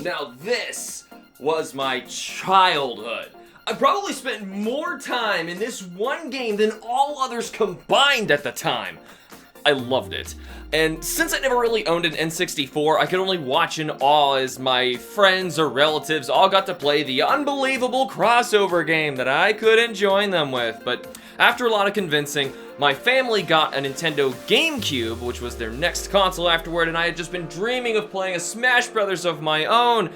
Now this was my childhood. I probably spent more time in this one game than all others combined at the time. I loved it. And since I never really owned an N64, I could only watch in awe as my friends or relatives all got to play the unbelievable crossover game that I couldn't join them with. But after a lot of convincing, my family got a Nintendo GameCube, which was their next console afterward, and I had just been dreaming of playing a Smash Brothers of my own.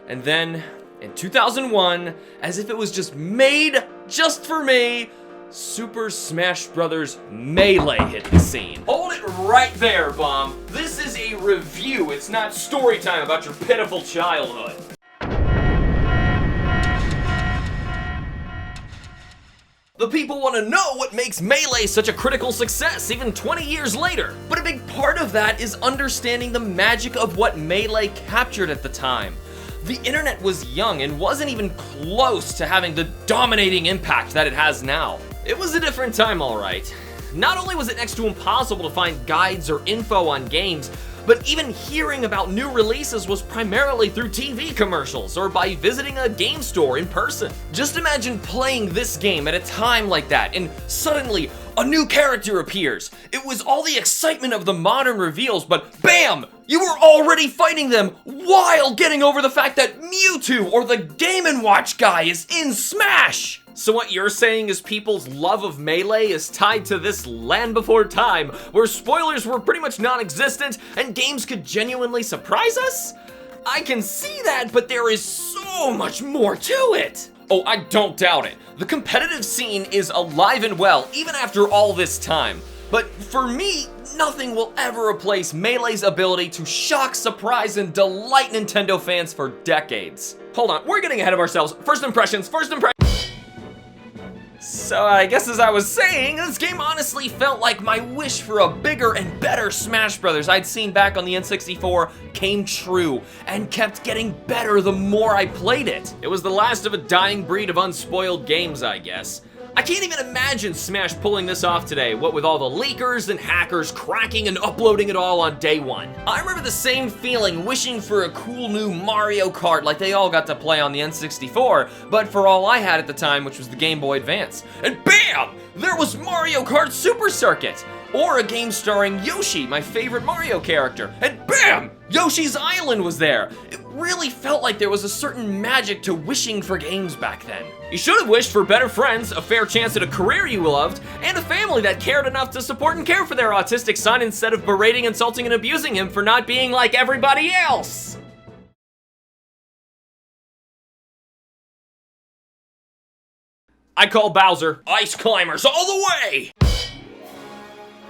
And then, in 2001, as if it was just made just for me, Super Smash Bros. Melee hit the scene. Hold it right there, Bomb. This is a review. It's not story time about your pitiful childhood. The people want to know what makes Melee such a critical success even 20 years later. But a big part of that is understanding the magic of what Melee captured at the time. The internet was young and wasn't even close to having the dominating impact that it has now. It was a different time, alright. Not only was it next to impossible to find guides or info on games, but even hearing about new releases was primarily through TV commercials or by visiting a game store in person. Just imagine playing this game at a time like that and suddenly a new character appears. It was all the excitement of the modern reveals, but BAM! You were already fighting them while getting over the fact that Mewtwo or the Game & Watch guy is in Smash! So what you're saying is people's love of Melee is tied to this land before time, where spoilers were pretty much non-existent and games could genuinely surprise us? I can see that, but there is so much more to it! Oh, I don't doubt it. The competitive scene is alive and well, even after all this time. But for me, nothing will ever replace Melee's ability to shock, surprise, and delight Nintendo fans for decades. Hold on, we're getting ahead of ourselves. First impressions. So I guess as I was saying, this game honestly felt like my wish for a bigger and better Smash Brothers I'd seen back on the N64 came true, and kept getting better the more I played it. It was the last of a dying breed of unspoiled games, I guess. I can't even imagine Smash pulling this off today, what with all the leakers and hackers cracking and uploading it all on day one. I remember the same feeling wishing for a cool new Mario Kart like they all got to play on the N64, but for all I had at the time, which was the Game Boy Advance. And BAM! There was Mario Kart Super Circuit! Or a game starring Yoshi, my favorite Mario character. And BAM! Yoshi's Island was there! It really felt like there was a certain magic to wishing for games back then. You should have wished for better friends, a fair chance at a career you loved, and a family that cared enough to support and care for their autistic son instead of berating, insulting, and abusing him for not being like everybody else! I call Bowser ice climbers all the way!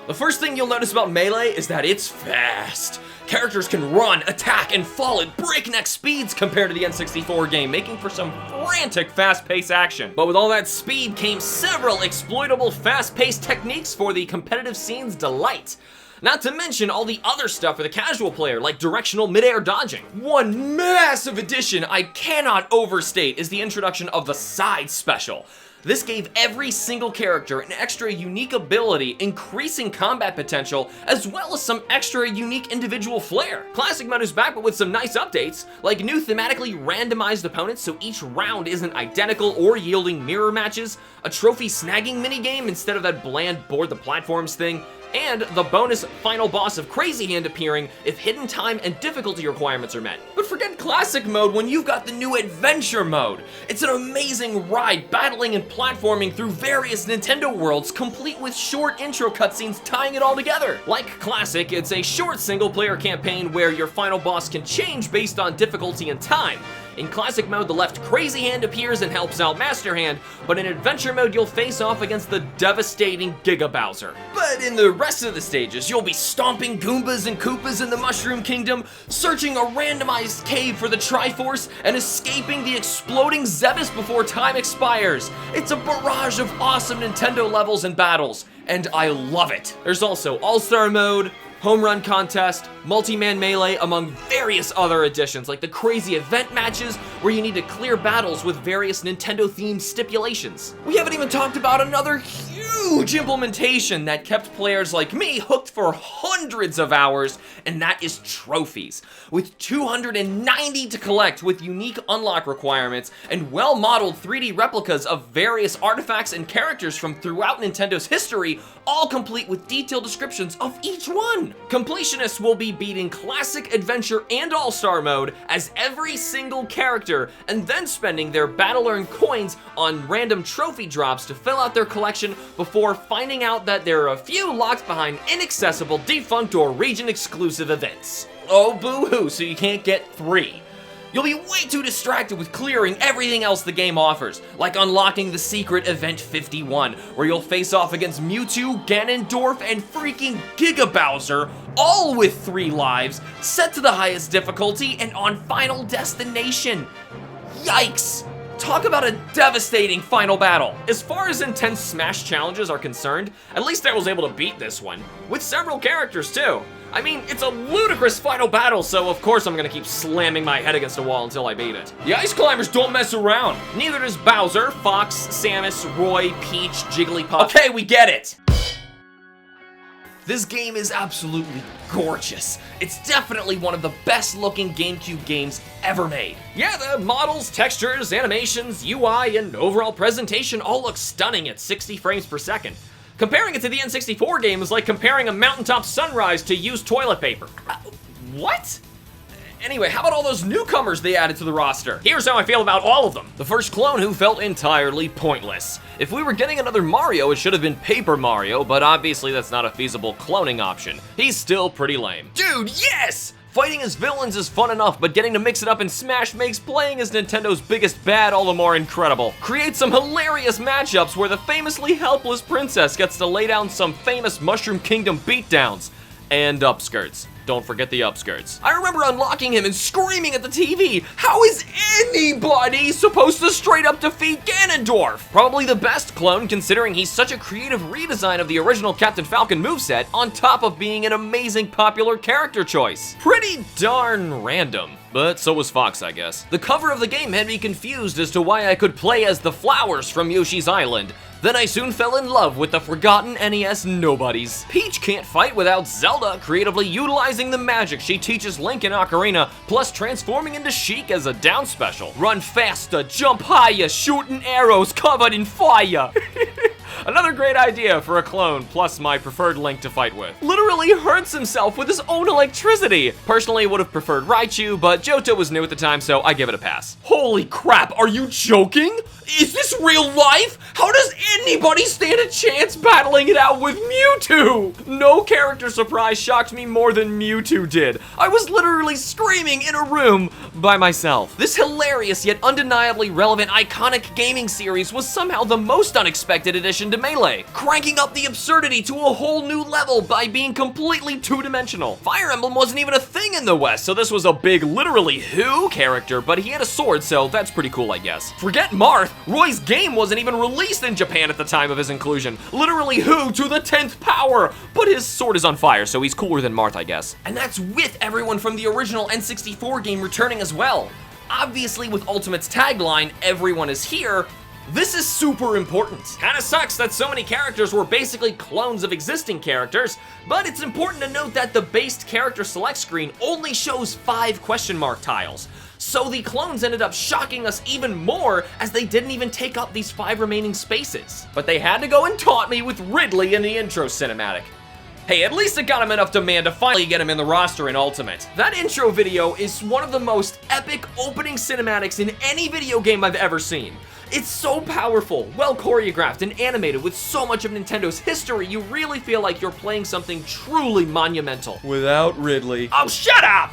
The first thing you'll notice about Melee is that it's fast. Characters can run, attack, and fall at breakneck speeds compared to the N64 game, making for some frantic fast-paced action. But with all that speed came several exploitable fast-paced techniques for the competitive scene's delight. Not to mention all the other stuff for the casual player, like directional mid-air dodging. One massive addition I cannot overstate is the introduction of the side special. This gave every single character an extra unique ability, increasing combat potential, as well as some extra unique individual flair. Classic mode is back, but with some nice updates, like new thematically randomized opponents so each round isn't identical or yielding mirror matches, a trophy snagging minigame instead of that bland board the platforms thing, and the bonus final boss of Crazy Hand appearing if hidden time and difficulty requirements are met. But forget classic mode when you've got the new adventure mode. It's an amazing ride, battling and platforming through various Nintendo worlds, complete with short intro cutscenes tying it all together. Like classic, it's a short single-player campaign where your final boss can change based on difficulty and time. In classic mode, the left Crazy Hand appears and helps out Master Hand, but in adventure mode, you'll face off against the devastating Giga Bowser. But in the rest of the stages, you'll be stomping Goombas and Koopas in the Mushroom Kingdom, searching a randomized cave for the Triforce, and escaping the exploding Zebus before time expires. It's a barrage of awesome Nintendo levels and battles, and I love it. There's also All-Star mode, Home Run Contest, Multi-Man Melee, among various other additions, like the crazy event matches where you need to clear battles with various Nintendo-themed stipulations. We haven't even talked about another huge huge implementation that kept players like me hooked for hundreds of hours, and that is trophies. With 290 to collect with unique unlock requirements and well-modeled 3D replicas of various artifacts and characters from throughout Nintendo's history, all complete with detailed descriptions of each one. Completionists will be beating Classic, Adventure, and All-Star mode as every single character, and then spending their battle-earned coins on random trophy drops to fill out their collection before finding out that there are a few locked behind inaccessible, defunct, or region-exclusive events. Oh, boo-hoo, so you can't get 3. You'll be way too distracted with clearing everything else the game offers, like unlocking the secret Event 51, where you'll face off against Mewtwo, Ganondorf, and freaking Giga Bowser, all with 3 lives, set to the highest difficulty, and on Final Destination. Yikes! Talk about a devastating final battle. As far as intense Smash challenges are concerned, at least I was able to beat this one, with several characters too. I mean, it's a ludicrous final battle, so of course I'm gonna keep slamming my head against a wall until I beat it. The Ice Climbers don't mess around. Neither does Bowser, Fox, Samus, Roy, Peach, Jigglypuff. Okay, we get it. This game is absolutely gorgeous. It's definitely one of the best looking GameCube games ever made. Yeah, the models, textures, animations, UI, and overall presentation all look stunning at 60 frames per second. Comparing it to the N64 game is like comparing a mountaintop sunrise to used toilet paper. What? Anyway, how about all those newcomers they added to the roster? Here's how I feel about all of them. The first clone who felt entirely pointless. If we were getting another Mario, it should have been Paper Mario, but obviously that's not a feasible cloning option. He's still pretty lame. Dude, yes! Fighting as villains is fun enough, but getting to mix it up in Smash makes playing as Nintendo's biggest bad all the more incredible. Create some hilarious matchups where the famously helpless princess gets to lay down some famous Mushroom Kingdom beatdowns. And upskirts. Don't forget the upskirts. I remember unlocking him and screaming at the TV, how is anybody supposed to straight up defeat Ganondorf? Probably the best clone considering he's such a creative redesign of the original Captain Falcon moveset on top of being an amazing popular character choice. Pretty darn random. But so was Fox, I guess. The cover of the game had me confused as to why I could play as the flowers from Yoshi's Island. Then I soon fell in love with the forgotten NES nobodies. Peach can't fight without Zelda creatively utilizing the magic she teaches Link in Ocarina, plus transforming into Sheik as a down special. Run faster, jump higher, shooting arrows covered in fire. Another great idea for a clone, plus my preferred Link to fight with. Literally hurts himself with his own electricity. Personally, would have preferred Raichu, but Johto was new at the time, so I give it a pass. Holy crap, are you joking? Is this real life? How does anybody stand a chance battling it out with Mewtwo? No character surprise shocked me more than Mewtwo did. I was literally screaming in a room by myself. This hilarious yet undeniably relevant iconic gaming series was somehow the most unexpected addition to Melee, cranking up the absurdity to a whole new level by being completely two-dimensional. Fire Emblem wasn't even a thing in the West, so this was a big literally who character, but he had a sword, so that's pretty cool, I guess. Forget Marth, Roy's game wasn't even released in Japan at the time of his inclusion. Literally who to the 10th power, but his sword is on fire, so he's cooler than Marth, I guess. And that's with everyone from the original N64 game returning as well. Obviously, with Ultimate's tagline, everyone is here, this is super important. Kinda sucks that so many characters were basically clones of existing characters, but it's important to note that the based character select screen only shows 5 question mark tiles. So the clones ended up shocking us even more as they didn't even take up these 5 remaining spaces. But they had to go and taunt me with Ridley in the intro cinematic. Hey, at least it got him enough demand to finally get him in the roster in Ultimate. That intro video is one of the most epic opening cinematics in any video game I've ever seen. It's so powerful, well choreographed, and animated with so much of Nintendo's history, you really feel like you're playing something truly monumental. Without Ridley. Oh, shut up!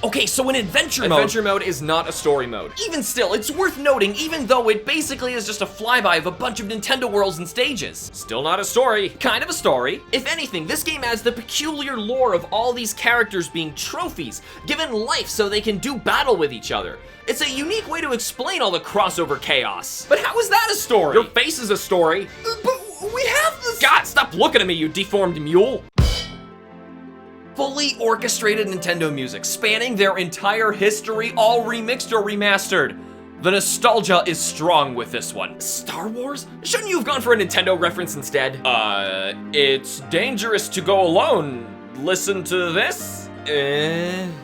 Okay, so in Adventure mode is not a story mode. Even still, it's worth noting, even though it basically is just a flyby of a bunch of Nintendo worlds and stages. Still not a story. Kind of a story. If anything, this game adds the peculiar lore of all these characters being trophies, given life so they can do battle with each other. It's a unique way to explain all the crossover chaos. But how is that a story? Your face is a story. But we have this— God, stop looking at me, you deformed mule. Fully orchestrated Nintendo music, spanning their entire history, all remixed or remastered. The nostalgia is strong with this one. Star Wars? Shouldn't you have gone for a Nintendo reference instead? It's dangerous to go alone. Listen to this?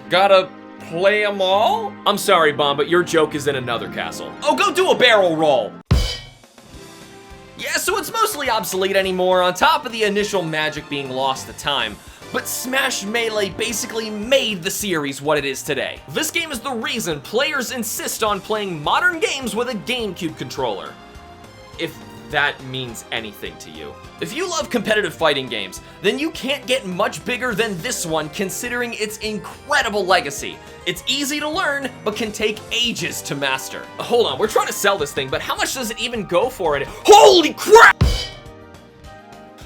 Gotta play 'em all? I'm sorry, Bomb, but your joke is in another castle. Oh, go do a barrel roll! Yeah, so it's mostly obsolete anymore, on top of the initial magic being lost to time. But Smash Melee basically made the series what it is today. This game is the reason players insist on playing modern games with a GameCube controller. If that means anything to you. If you love competitive fighting games, then you can't get much bigger than this one considering its incredible legacy. It's easy to learn, but can take ages to master. Hold on, we're trying to sell this thing, but how much does it even go for it? Holy crap!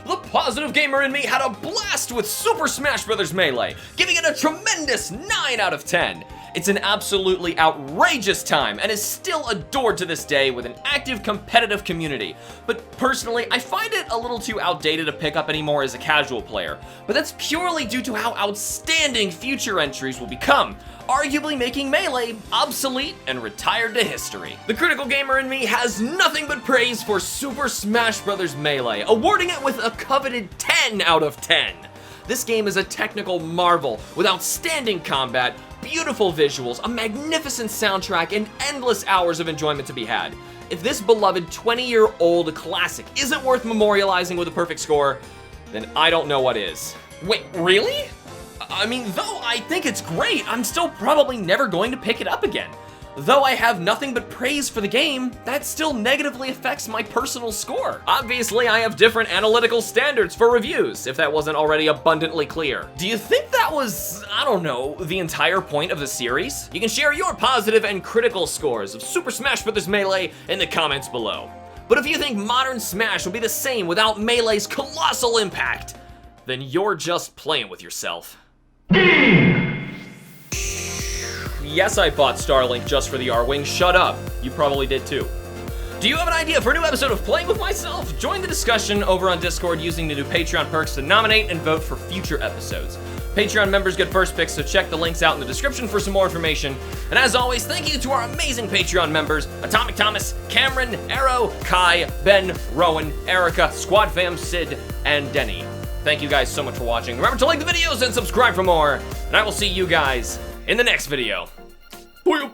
The positive gamer in me had a blast with Super Smash Bros. Melee, giving it a tremendous 9 out of 10. It's an absolutely outrageous time and is still adored to this day with an active competitive community. But personally, I find it a little too outdated to pick up anymore as a casual player. But that's purely due to how outstanding future entries will become, arguably making Melee obsolete and retired to history. The critical gamer in me has nothing but praise for Super Smash Bros. Melee, awarding it with a coveted 10 out of 10. This game is a technical marvel with outstanding combat, beautiful visuals, a magnificent soundtrack, and endless hours of enjoyment to be had. If this beloved 20-year-old classic isn't worth memorializing with a perfect score, then I don't know what is. Wait, really? I mean, though I think it's great, I'm still probably never going to pick it up again. Though I have nothing but praise for the game, that still negatively affects my personal score. Obviously, I have different analytical standards for reviews, if that wasn't already abundantly clear. Do you think that was, I don't know, the entire point of the series? You can share your positive and critical scores of Super Smash Bros. Melee in the comments below. But if you think modern Smash will be the same without Melee's colossal impact, then you're just playing with yourself. Yes, I bought Starlink just for the R-Wing. Shut up. You probably did too. Do you have an idea for a new episode of Playing With Myself? Join the discussion over on Discord using the new Patreon perks to nominate and vote for future episodes. Patreon members get first picks, so check the links out in the description for some more information. And as always, thank you to our amazing Patreon members, Atomic Thomas, Cameron, Arrow, Kai, Ben, Rowan, Erica, Squad Fam, Sid, and Denny. Thank you guys so much for watching. Remember to like the videos and subscribe for more. And I will see you guys in the next video. Bye.